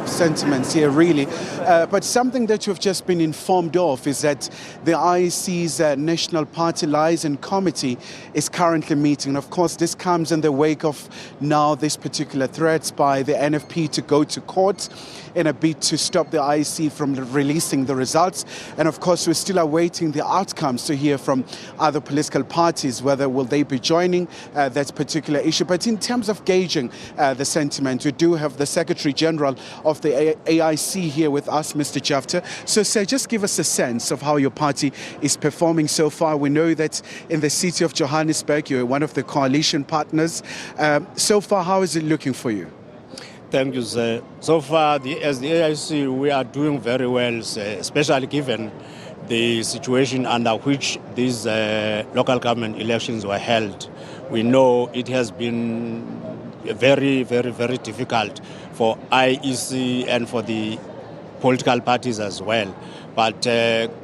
sentiments here, really. But something that you've just been informed of is that the IEC's National Party Liaison Committee is currently meeting. And of course, this comes in the wake of now this particular threats by the NFP to go to court in a bid to stop the IEC from releasing the results. And of course, we're still awaiting the outcomes to hear from other political parties, whether will they be joining that particular issue. But in terms of gauging the sentiment, we do have the Secretary General of the AIC here with us, Mr. Jafta. So, sir, just give us a sense of how your party is performing so far. We know that in the city of Johannesburg, you're one of the coalition partners. So far, how is it looking for you? Thank you, sir. So far, as the AIC, we are doing very well, sir, especially given the situation under which these local government elections were held. We know it has been very, very, very difficult for IEC and for the political parties as well. But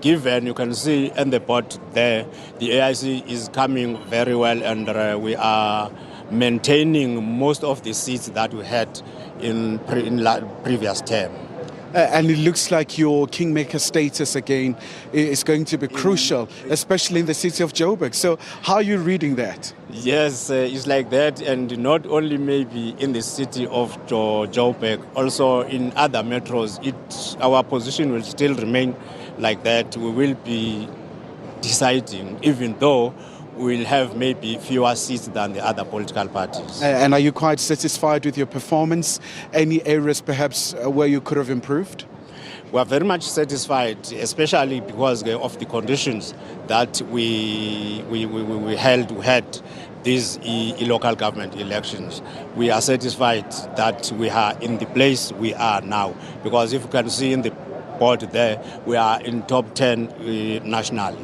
given, you can see in the board there, the AIC is coming very well, and we are maintaining most of the seats that we had in previous term. And it looks like your kingmaker status again is going to be crucial, especially in the city of Joburg. So how are you reading that? Yes, it's like that, and not only maybe in the city of Joburg, also in other metros, our position will still remain like that. We will be deciding, even though we'll have maybe fewer seats than the other political parties. And are you quite satisfied with your performance? Any areas perhaps where you could have improved? We are very much satisfied, especially because of the conditions that we had these local government elections. We are satisfied that we are in the place we are now, because if you can see in the board there, we are in top 10 nationally.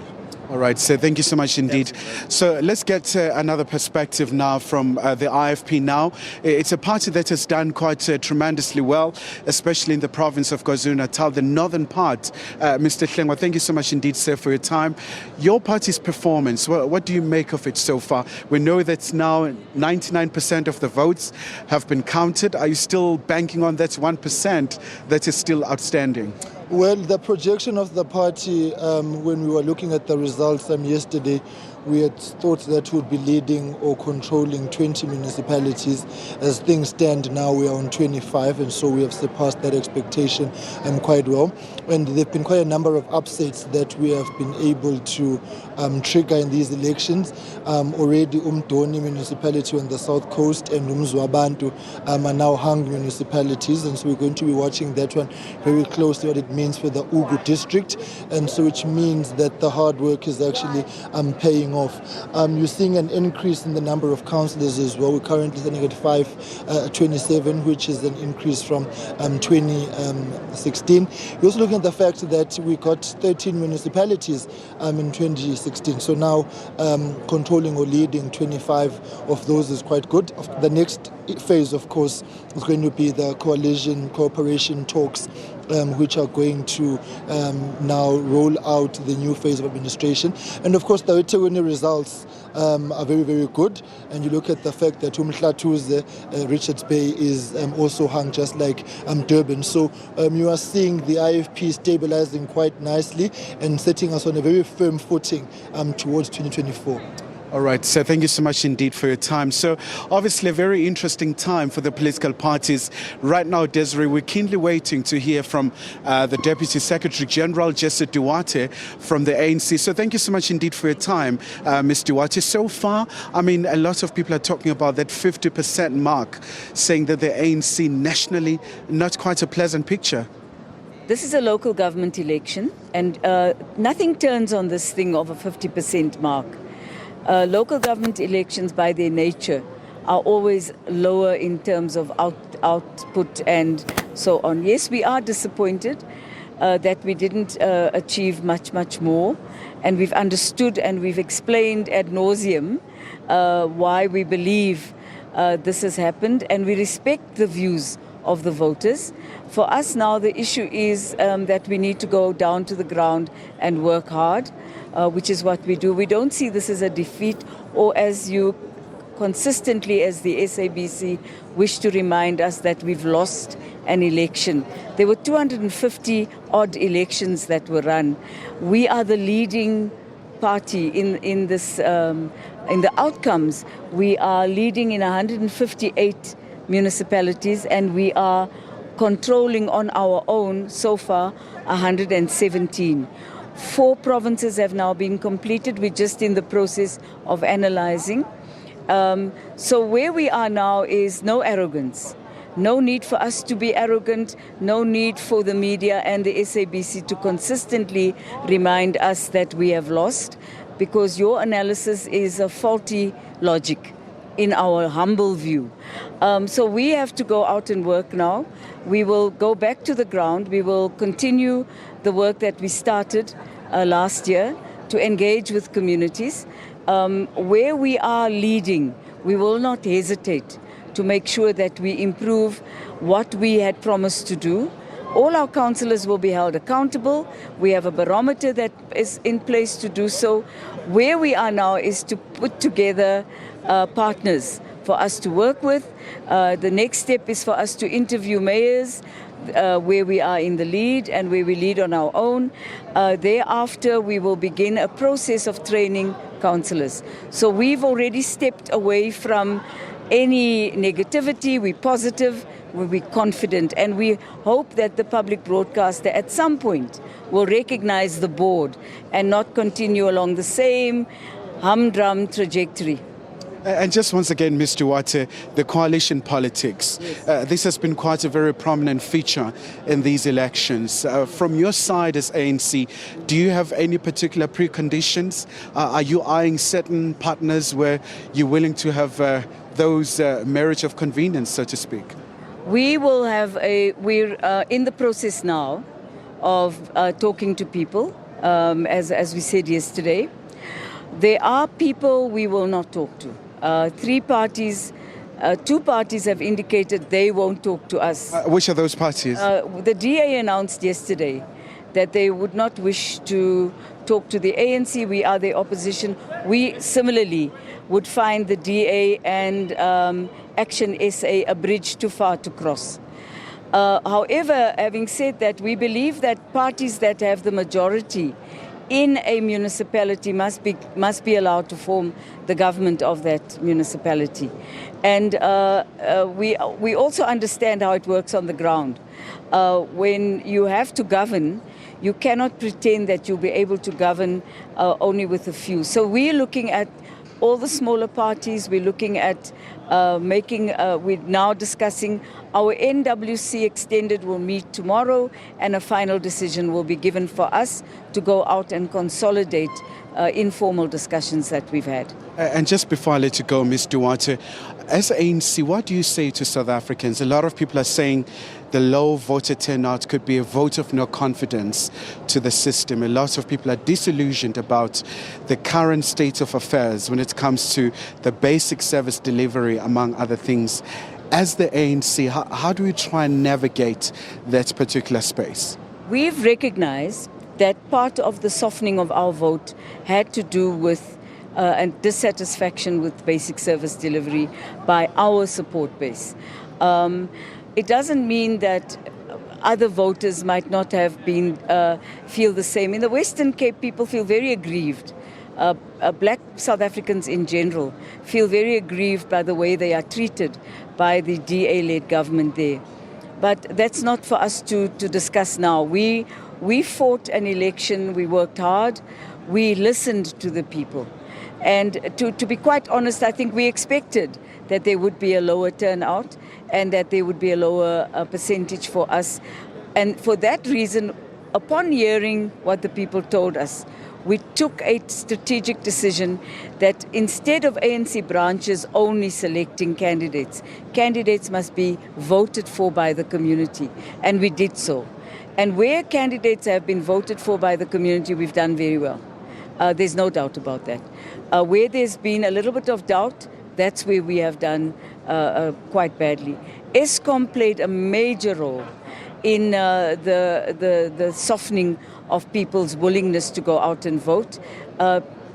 All right, so thank you so much indeed. So let's get another perspective now from the IFP now. It's a party that has done quite tremendously well, especially in the province of KwaZulu-Natal, the northern part. Mr. Hlengwa, thank you so much indeed, sir, for your time. Your party's performance, what do you make of it so far? We know that now 99% of the votes have been counted. Are you still banking on that 1% that is still outstanding? Well, the projection of the party, when we were looking at the results yesterday, we had thought that we would be leading or controlling 20 municipalities. As things stand now, we are on 25, and so we have surpassed that expectation quite well. And there have been quite a number of upsets that we have been able to trigger in these elections. Already Umdoni municipality on the south coast and Umzwabantu are now hung municipalities, and so we're going to be watching that one very closely, what it means for the Ugu district, and so which means that the hard work is actually paying off. You're seeing an increase in the number of councillors as well. We're currently standing at 527, which is an increase from 2016. We're also looking at the fact that we got 13 municipalities in 2016. So now controlling or leading 25 of those is quite good. The next phase, of course, is going to be the coalition cooperation talks, which are going to now roll out the new phase of administration. And of course, the EThekwini results are very, very good. And you look at the fact that Umhlatuze, Richards Bay is also hung just like Durban. So you are seeing the IFP stabilizing quite nicely and setting us on a very firm footing towards 2024. All right, so thank you so much indeed for your time. So obviously a very interesting time for the political parties. Right now, Desiree, we're keenly waiting to hear from the Deputy Secretary General, Jesse Duarte, from the ANC. So thank you so much indeed for your time, Ms. Duarte. So far, I mean, a lot of people are talking about that 50% mark, saying that the ANC nationally, not quite a pleasant picture. This is a local government election, and nothing turns on this thing of a 50% mark. Local government elections, by their nature, are always lower in terms of output and so on. Yes, we are disappointed that we didn't achieve much more, and we've understood and we've explained ad nauseum why we believe this has happened, and we respect the views of the voters. For us now, the issue is that we need to go down to the ground and work hard, which is what we do. We don't see this as a defeat, or as you consistently, as the SABC, wish to remind us that we've lost an election. There were 250 odd elections that were run. We are the leading party in this in the outcomes. We are leading in 158 municipalities, and we are controlling on our own so far 117. 4 provinces have now been completed. We're just in the process of analyzing. So where we are now is no arrogance. No need for us to be arrogant, no need for the media and the SABC to consistently remind us that we have lost, because your analysis is a faulty logic in our humble view. So we have to go out and work now. We will go back to the ground. We will continue the work that we started last year to engage with communities. Where we are leading, we will not hesitate to make sure that we improve what we had promised to do. All our councillors will be held accountable. We have a barometer that is in place to do so. Where we are now is to put together partners for us to work with. The next step is for us to interview mayors where we are in the lead and where we lead on our own. Thereafter, we will begin a process of training councillors. So we've already stepped away from any negativity. We're positive, we're confident, and we hope that the public broadcaster at some point will recognize the board and not continue along the same humdrum trajectory. And just once again, Ms. Duarte, the coalition politics, this has been quite a very prominent feature in these elections. From your side as ANC, do you have any particular preconditions? Are you eyeing certain partners where you're willing to have those marriage of convenience, so to speak? We will have we're in the process now of talking to people, as we said yesterday. There are people we will not talk to. 2 parties have indicated they won't talk to us. Which are those parties? The DA announced yesterday that they would not wish to talk to the ANC. We are the opposition. We similarly would find the DA and Action SA a bridge too far to cross. However, having said that, we believe that parties that have the majority in a municipality must be allowed to form the government of that municipality. And we also understand how it works on the ground. When you have to govern, you cannot pretend that you'll be able to govern only with a few. So we're looking at all the smaller parties. We're looking at we're now discussing our NWC extended will meet tomorrow, and a final decision will be given for us to go out and consolidate informal discussions that we've had. And just before I let you go, Ms. Duarte, as ANC, what do you say to South Africans? A lot of people are saying the low voter turnout could be a vote of no confidence to the system. A lot of people are disillusioned about the current state of affairs when it comes to the basic service delivery, among other things. As the ANC, how do we try and navigate that particular space? We've recognized that part of the softening of our vote had to do with and dissatisfaction with basic service delivery by our support base. It doesn't mean that other voters might not have been feel the same. In the Western Cape, people feel very aggrieved. Black South Africans in general feel very aggrieved by the way they are treated by the DA-led government there. But that's not for us to discuss now. We fought an election, we worked hard, we listened to the people. And to be quite honest, I think we expected that there would be a lower turnout and that there would be a lower percentage for us. And for that reason, upon hearing what the people told us, we took a strategic decision that instead of ANC branches only selecting candidates, candidates must be voted for by the community. And we did so. And where candidates have been voted for by the community, we've done very well. There's no doubt about that. Where there's been a little bit of doubt, that's where we have done quite badly. ESCOM played a major role in the softening of people's willingness to go out and vote.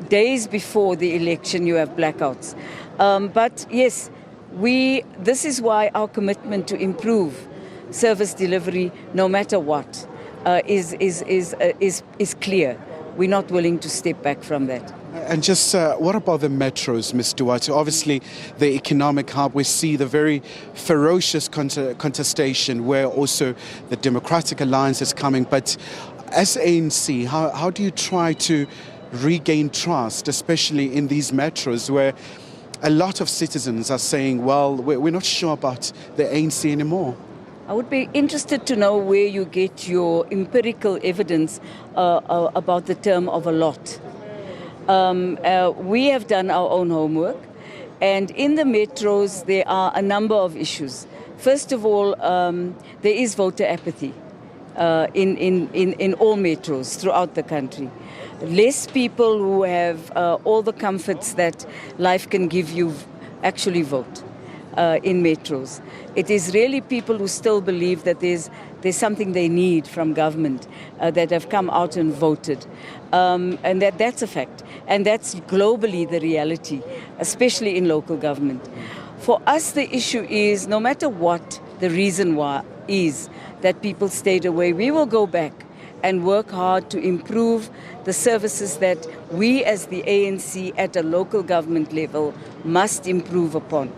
Days before the election, you have blackouts. But yes, this is why our commitment to improve service delivery, no matter what, is clear. We're not willing to step back from that. And just what about the metros, Ms. Duarte? Obviously, the economic hub, we see the very ferocious contestation where also the Democratic Alliance is coming. But as ANC, how do you try to regain trust, especially in these metros where a lot of citizens are saying, well, we're not sure about the ANC anymore? I would be interested to know where you get your empirical evidence about the term of a lot. We have done our own homework, and in the metros there are a number of issues. First of all, there is voter apathy in all metros throughout the country. Less people who have all the comforts that life can give you actually vote in metros. It is really people who still believe that there's something they need from government that have come out and voted. And that's a fact. And that's globally the reality, especially in local government. For us, the issue is, no matter what the reason why is that people stayed away, we will go back and work hard to improve the services that we as the ANC at a local government level must improve upon.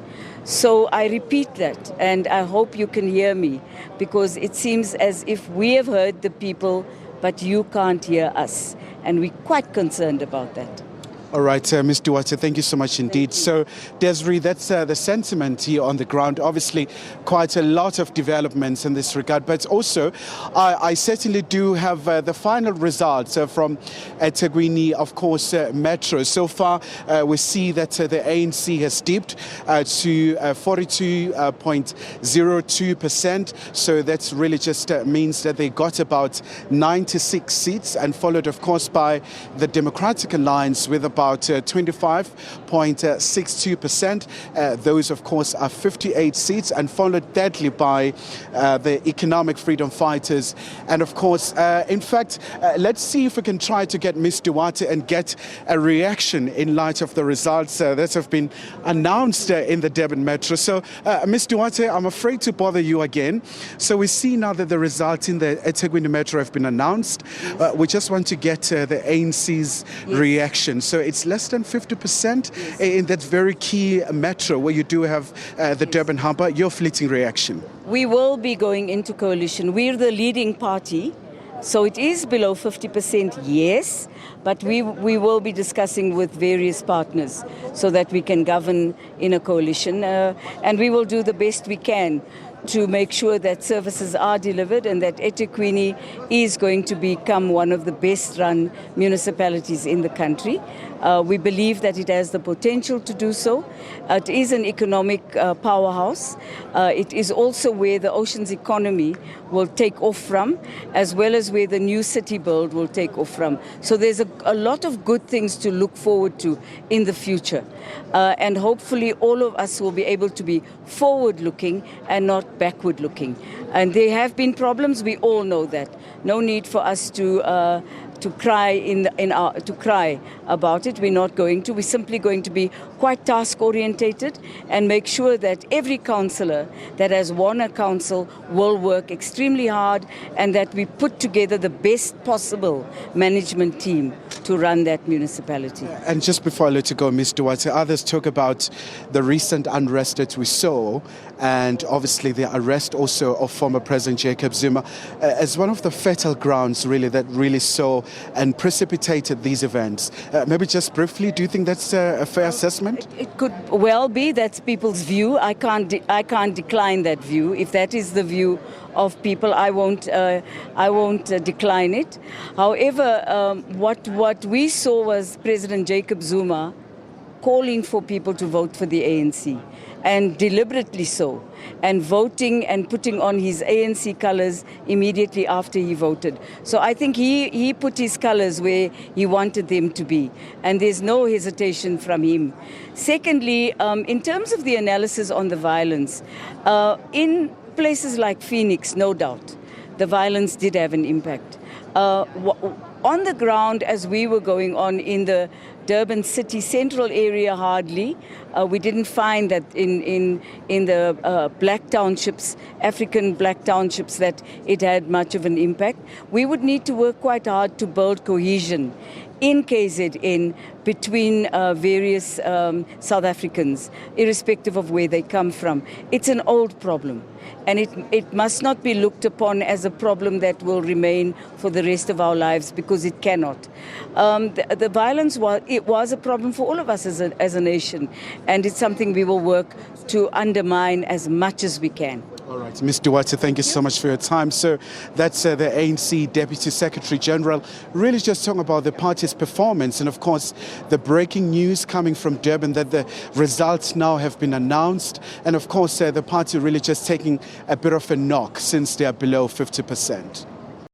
So I repeat that, and I hope you can hear me, because it seems as if we have heard the people, but you can't hear us, and we're quite concerned about that. All right, Ms. Duarte, thank you so much indeed. So, Desiree, that's the sentiment here on the ground. Obviously, quite a lot of developments in this regard, but also I certainly do have the final results from EThekwini, of course, Metro. So far, we see that the ANC has dipped to 42.02%. So that really just means that they got about 96 seats, and followed, of course, by the Democratic Alliance with about 25.62%. Those, of course, are 58 seats, and followed thirdly by the Economic Freedom Fighters. And, of course, in fact, let's see if we can try to get Ms. Duarte and get a reaction in light of the results that have been announced in the Durban Metro. So, Ms. Duarte, I'm afraid to bother you again. So we see now that the results in the EThekwini Metro have been announced. We just want to get the ANC's reaction. So it's less than 50% in that very key metro where you do have the Durban Harbour. Your fleeting reaction? We will be going into coalition. We're the leading party, so it is below 50%, yes, but we will be discussing with various partners so that we can govern in a coalition, and we will do the best we can to make sure that services are delivered and that eThekwini is going to become one of the best run municipalities in the country. We believe that it has the potential to do so. It is an economic powerhouse. It is also where the ocean's economy will take off from, as well as where the new city build will take off from. So there's a lot of good things to look forward to in the future. And hopefully all of us will be able to be forward-looking and not backward-looking. And there have been problems, we all know that. No need for us to cry to cry about it. We're not going to. We're simply going to be quite task-orientated and make sure that every councillor that has won a council will work extremely hard, and that we put together the best possible management team to run that municipality. And just before I let you go, Ms. Duarte, others talk about the recent unrest that we saw, and obviously the arrest also of former President Jacob Zuma as one of the fertile grounds really that really saw and precipitated these events. Maybe just briefly, do you think that's a fair assessment? It could well be. That's people's view. I can't decline that view. If that is the view of people, I won't decline it. However, what we saw was President Jacob Zuma calling for people to vote for the ANC, and deliberately so, and voting and putting on his ANC colours immediately after he voted. So I think he put his colours where he wanted them to be, and there's no hesitation from him. Secondly, in terms of the analysis on the violence, in places like Phoenix, no doubt, the violence did have an impact. On the ground, as we were going on in the Durban city central area, hardly. We didn't find that in the black townships, African black townships, that it had much of an impact. We would need to work quite hard to build cohesion in KZN between various South Africans, irrespective of where they come from. It's an old problem, and it must not be looked upon as a problem that will remain for the rest of our lives, because it cannot. The violence was a problem for all of us as a nation, and it's something we will work to undermine as much as we can. All right, Ms. Duarte, thank you so much for your time. So that's the ANC Deputy Secretary General, really just talking about the party's performance, and of course the breaking news coming from Durban that the results now have been announced, and of course the party really just taking a bit of a knock since they are below 50%.